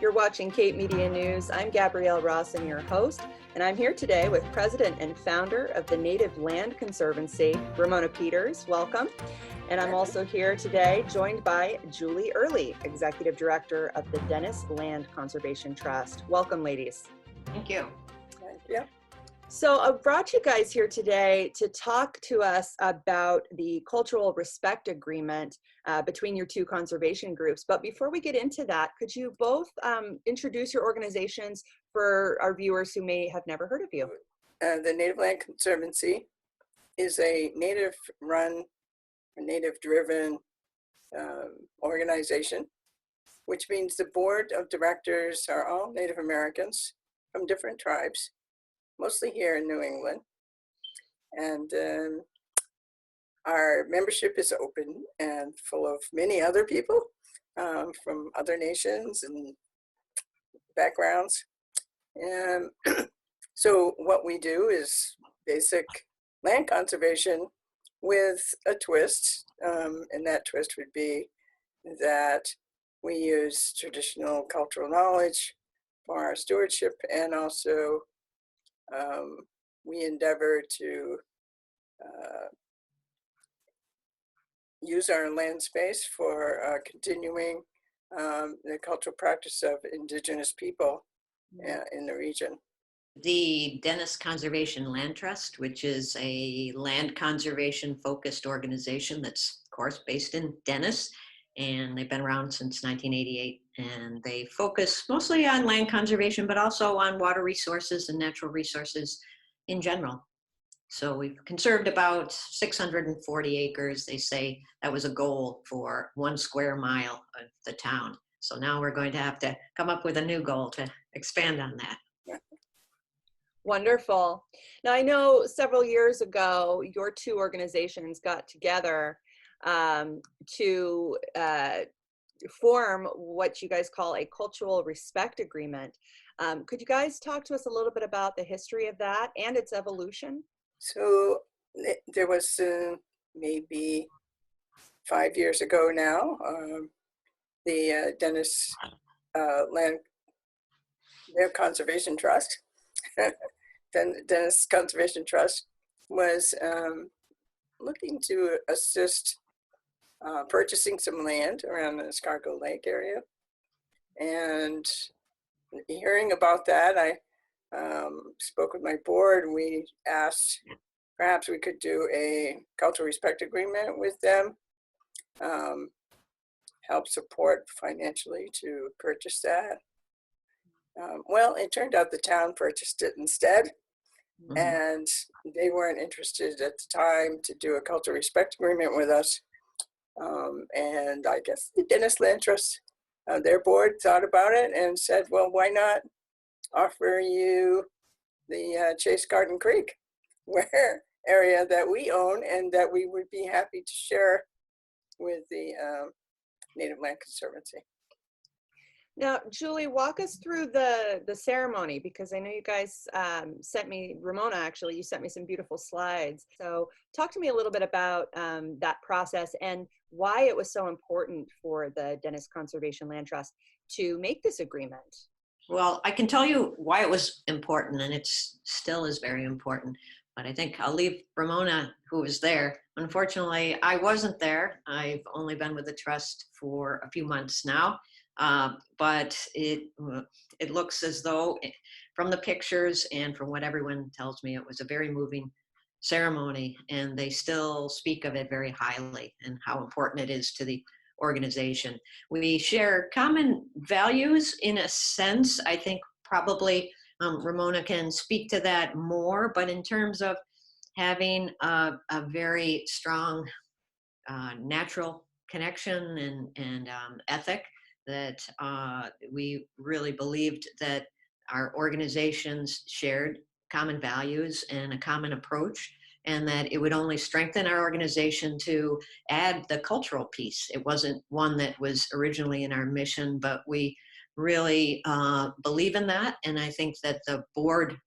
You're watching Cape Media News. I'm Gabrielle Rawson, your host, and I'm here today with President and founder of the Native Land Conservancy, Ramona Peters. Welcome. And I'm also here today joined by Julie Early, Executive Director of the Native Land Conservation Trust. Welcome, ladies. Thank you. Thank you. So I brought you guys here today to talk to us about the cultural respect agreement between your two conservation groups. But before we get into that, could you both introduce your organizations for our viewers who may have never heard of you? The Native Land Conservancy is a native-run, native-driven organization, which means the board of directors are all Native Americans from different tribes, mostly here in New England. And our membership is open and full of many other people from other nations and backgrounds. And so what we do is basic land conservation with a twist, and that twist would be that we use traditional cultural knowledge for our stewardship, and also we endeavor to use our land space for continuing the cultural practice of Indigenous people in the region. The Dennis Conservation Land Trust, which is a land conservation focused organization that's, of course, based in Dennis, and they've been around since 1988, and they focus mostly on land conservation, but also on water resources and natural resources in general. So we've conserved about 640 acres. They say that was a goal for 1 square mile of the town. So now we're going to have to come up with a new goal to expand on that. Wonderful. Now, I know several years ago, your two organizations got together to form what you guys call a cultural respect agreement. Could you guys talk to us a little bit about the history of that and its evolution? So there was maybe 5 years ago now, the Dennis Land their Conservation Trust, Dennis Conservation Trust was looking to assist purchasing some land around the Escargot Lake area. And hearing about that, I spoke with my board. We asked perhaps we could do a cultural respect agreement with them, help support financially to purchase that. Well, it turned out the town purchased it instead, and they weren't interested at the time to do a cultural respect agreement with us. And I guess the Dennis Land Trust, their board thought about it and said, well, why not offer you the Chase Garden Creek area that we own and that we would be happy to share with the Native Land Conservancy. Now, Julie, walk us through the ceremony, because I know you guys sent me, Ramona, actually, you sent me some beautiful slides. So talk to me a little bit about that process and why it was so important for the Dennis Conservation Land Trust to make this agreement. Well, I can tell you why it was important, and it still is very important. But I think I'll leave Ramona, who was there. Unfortunately, I wasn't there. I've only been with the trust for a few months now. But it looks as though, from the pictures and from what everyone tells me, it was a very moving ceremony, and they still speak of it very highly and how important it is to the organization. We share common values in a sense. I think probably Ramona can speak to that more, but in terms of having a very strong natural connection and ethic, that we really believed that our organizations shared common values and a common approach, and that it would only strengthen our organization to add the cultural piece. It wasn't one that was originally in our mission, but we really believe in that. And I think that the board,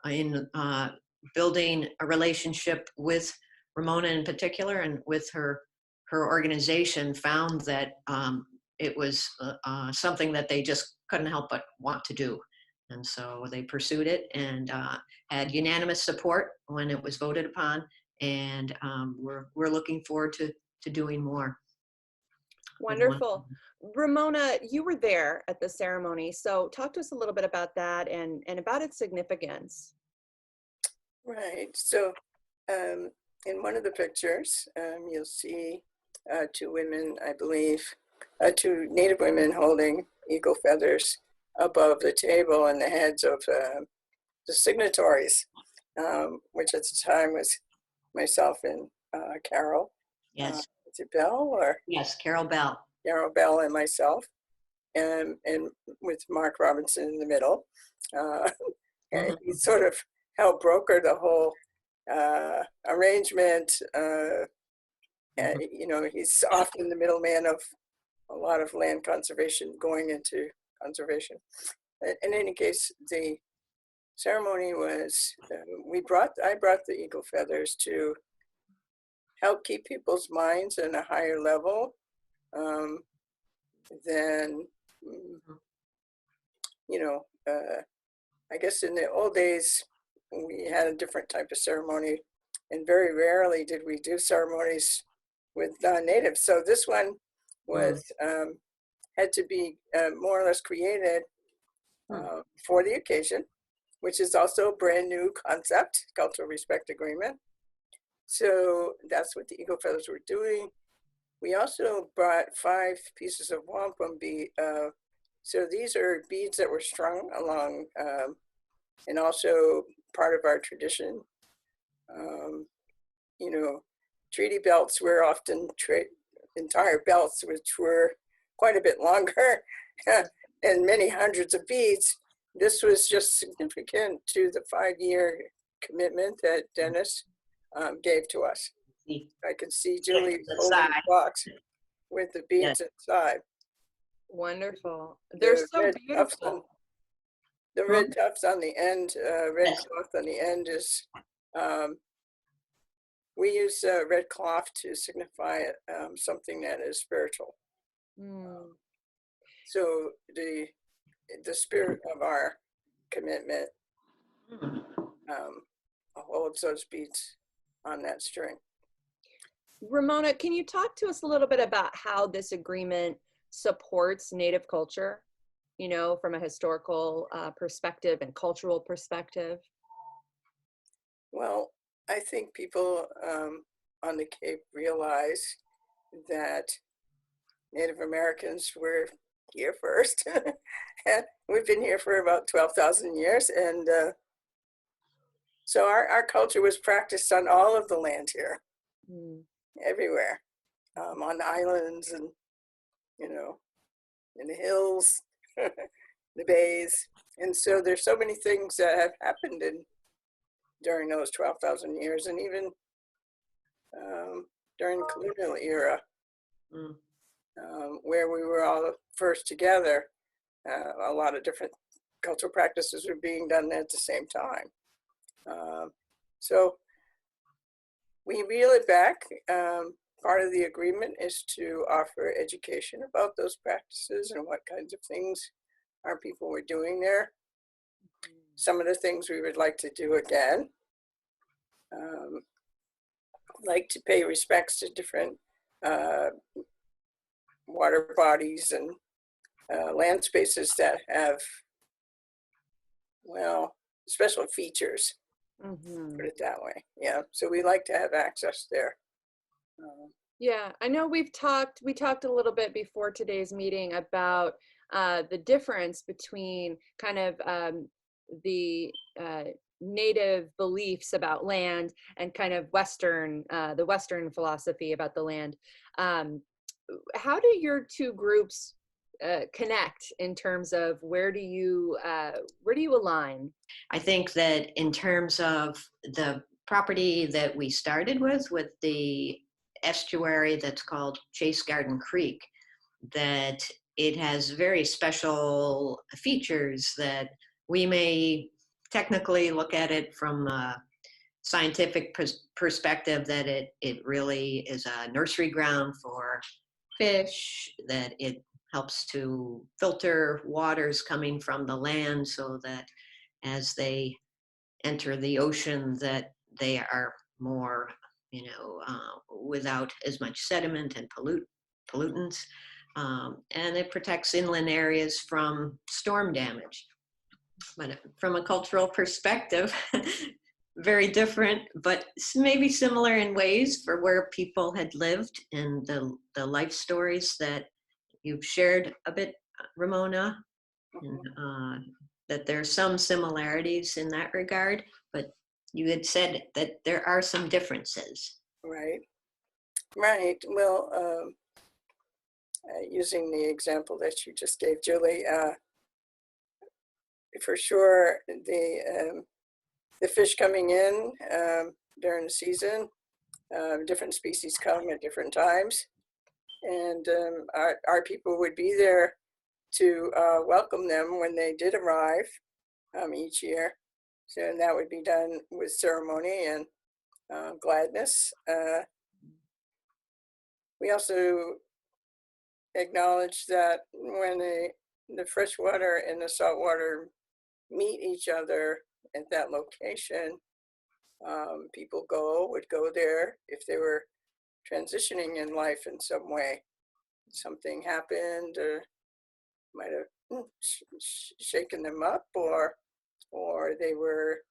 in building a relationship with Ramona in particular and with her organization, found that it was something that they just couldn't help but want to do. And so they pursued it and had unanimous support when it was voted upon. And we're looking forward to doing more. Wonderful. Ramona, you were there at the ceremony, so talk to us a little bit about that and about its significance. Right. So in one of the pictures, you'll see two women, I believe, two Native women holding eagle feathers above the table and the heads of the signatories, which at the time was myself and Carol. Yes. Is it Bell or? Yes, Carol Bell. Carol Bell and myself, and with Mark Robinson in the middle. And he sort of helped broker the whole arrangement. And, you know, he's often the middleman of a lot of land conservation going into conservation. In any case, the ceremony was, I brought the eagle feathers to help keep people's minds in a higher level than, you know, I guess in the old days, we had a different type of ceremony, and very rarely did we do ceremonies with non-natives. So this one was had to be more or less created for the occasion, which is also a brand new concept, cultural respect agreement. So that's what the eagle feathers were doing. We also brought 5 pieces of wampum bead. So these are beads that were strung along, and also part of our tradition. You know, treaty belts were often entire belts, which were quite a bit longer and many hundreds of beads. This was just significant to the 5-year commitment that Dennis gave to us. I can see Julie holding the box with the beads inside. Wonderful. They're so beautiful. The red tufts on the end, red cloth on the end is, we use red cloth to signify something that is spiritual. So the spirit of our commitment holds those beads on that string. Ramona, can you talk to us a little bit about how this agreement supports Native culture, you know, from a historical perspective and cultural perspective? Well, I think people on the Cape realize that Native Americans were here first. And we've been here for about 12,000 years. And so our culture was practiced on all of the land here, everywhere, on the islands and, you know, in the hills, the bays. And so there's so many things that have happened during those 12,000 years, and even during the colonial era, where we were all first together. A lot of different cultural practices were being done at the same time. So we reel it back. Part of the agreement is to offer education about those practices and what kinds of things our people were doing there. Some of the things we would like to do again, like to pay respects to different water bodies and land spaces that have, well, special features, put it that way. Yeah, so we like to have access there. Yeah, I know we talked a little bit before today's meeting about the difference between kind of the Native beliefs about land and kind of the Western philosophy about the land. How do your two groups connect in terms of where do you align? I think that in terms of the property that we started with the estuary that's called Chase Garden Creek, that it has very special features that we may technically look at it from a scientific perspective, that it really is a nursery ground for fish, that it helps to filter waters coming from the land so that as they enter the ocean, that they are more, without as much sediment and pollutants. And it protects inland areas from storm damage. But from a cultural perspective, very different, but maybe similar in ways for where people had lived and the life stories that you've shared a bit, Ramona, and that there's some similarities in that regard, but you had said that there are some differences. Right. Right. Well, using the example that you just gave, Julie, for sure, the fish coming in during the season, different species come at different times, and our people would be there to welcome them when they did arrive each year. So and that would be done with ceremony and gladness. We also acknowledge that when the freshwater and the saltwater meet each other at that location, people would go there if they were transitioning in life in some way. Something happened, might have shaken them up, or they were,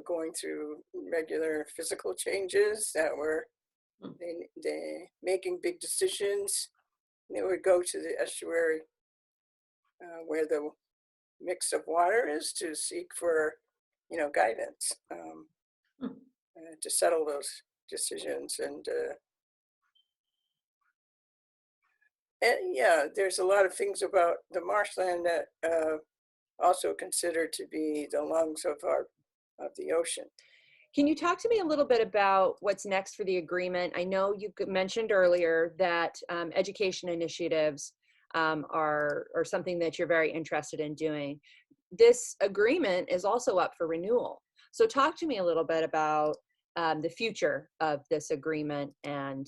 going through regular physical changes that were they making big decisions. They would go to the estuary where the mix of water is to seek for, guidance to settle those decisions. And yeah, there's a lot of things about the marshland that also considered to be the lungs of the ocean. Can you talk to me a little bit about what's next for the agreement? I know you mentioned earlier that education initiatives are something that you're very interested in doing. This agreement is also up for renewal. So talk to me a little bit about the future of this agreement and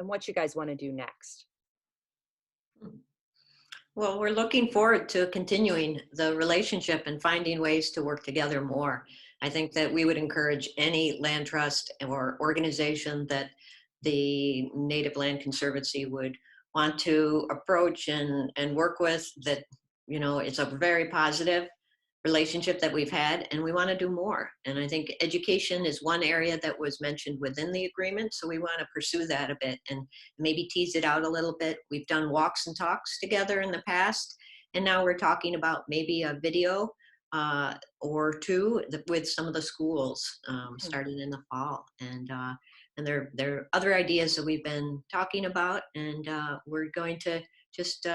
what you guys want to do next. Well, we're looking forward to continuing the relationship and finding ways to work together more. I think that we would encourage any land trust or organization that the Native Land Conservancy would want to approach and work with, that, it's a very positive relationship that we've had, and we want to do more. And I think education is one area that was mentioned within the agreement, so we want to pursue that a bit and maybe tease it out a little bit. We've done walks and talks together in the past, and now we're talking about maybe a video or two with some of the schools starting in the fall. And there are other ideas that we've been talking about, and we're going to just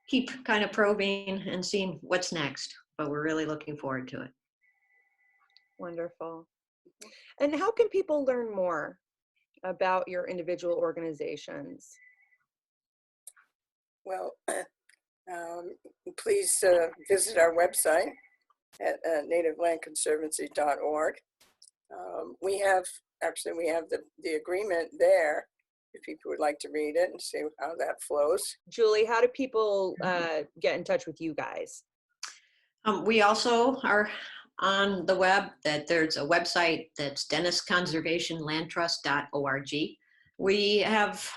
keep kind of probing and seeing what's next, but we're really looking forward to it. Wonderful. And how can people learn more about your individual organizations? Well, please visit our website at nativelandconservancy.org. We have the agreement there if people would like to read it and see how that flows. Julie, how do people get in touch with you guys? We also are on the web, that there's a website that's dennisconservationlandtrust.org. We have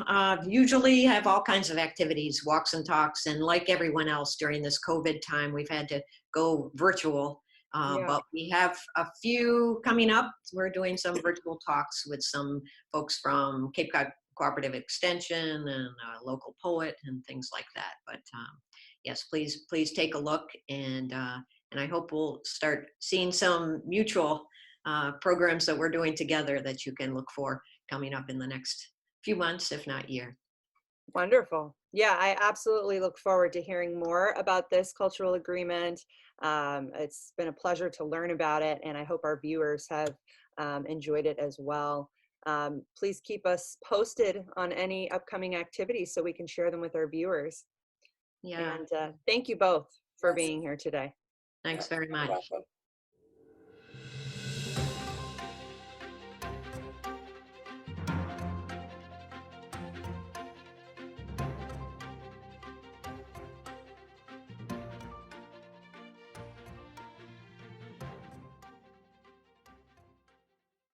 usually have all kinds of activities, walks and talks, and like everyone else during this COVID time, we've had to go virtual. But we have a few coming up. We're doing some virtual talks with some folks from Cape Cod Cooperative Extension and a local poet and things like that. But yes, please take a look, and I hope we'll start seeing some mutual programs that we're doing together that you can look for coming up in the next few months, if not year. Wonderful. Yeah, I absolutely look forward to hearing more about this cultural agreement. It's been a pleasure to learn about it, and I hope our viewers have enjoyed it as well. Please keep us posted on any upcoming activities so we can share them with our viewers. Yeah. And thank you both for being here today. Thanks very much. Welcome.